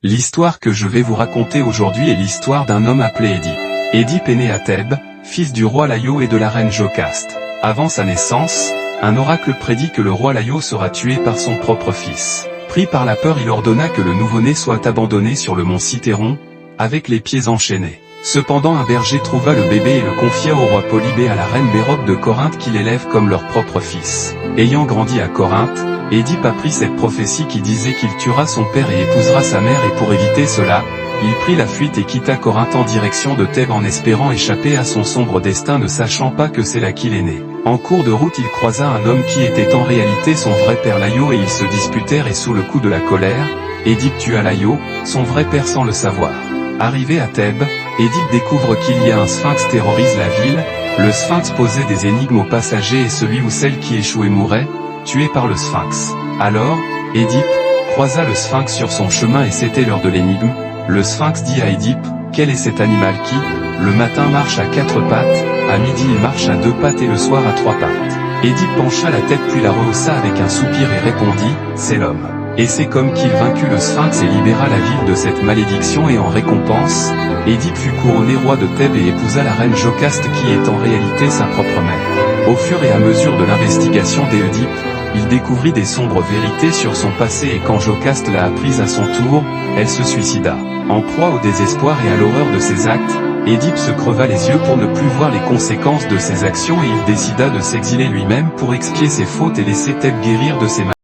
L'histoire que je vais vous raconter aujourd'hui est l'histoire d'un homme appelé Édipe. Édipe est né à Thèbes, fils du roi Laïo et de la reine Jocaste. Avant sa naissance, un oracle prédit que le roi Laïo sera tué par son propre fils. Pris par la peur, il ordonna que le nouveau-né soit abandonné sur le mont Cithéron, avec les pieds enchaînés. Cependant un berger trouva le bébé et le confia au roi Polybée et à la reine Mérope de Corinthe qui l'élève comme leur propre fils. Ayant grandi à Corinthe, Édipe apprit cette prophétie qui disait qu'il tuera son père et épousera sa mère, et pour éviter cela, il prit la fuite et quitta Corinthe en direction de Thèbes en espérant échapper à son sombre destin, ne sachant pas que c'est là qu'il est né. En cours de route il croisa un homme qui était en réalité son vrai père Laïo et ils se disputèrent, et sous le coup de la colère, Édipe tua Laïo, son vrai père sans le savoir. Arrivé à Thèbes, Édipe découvre qu'il y a un sphinx terrorise la ville. Le sphinx posait des énigmes aux passagers et celui ou celle qui échouait mourait, tué par le sphinx. Alors, Édipe croisa le sphinx sur son chemin et c'était l'heure de l'énigme. Le sphinx dit à Édipe, quel est cet animal qui, le matin marche à 4 pattes, à midi il marche à 2 pattes et le soir à 3 pattes. Édipe pencha la tête puis la rehaussa avec un soupir et répondit, c'est l'homme. Et c'est comme qu'il vaincut le sphinx et libéra la ville de cette malédiction, et en récompense, Édipe fut couronné roi de Thèbes et épousa la reine Jocaste qui est en réalité sa propre mère. Au fur et à mesure de l'investigation d'Édipe, il découvrit des sombres vérités sur son passé, et quand Jocaste l'a apprise à son tour, elle se suicida. En proie au désespoir et à l'horreur de ses actes, Édipe se creva les yeux pour ne plus voir les conséquences de ses actions et il décida de s'exiler lui-même pour expier ses fautes et laisser Thèbes guérir de ses maladies.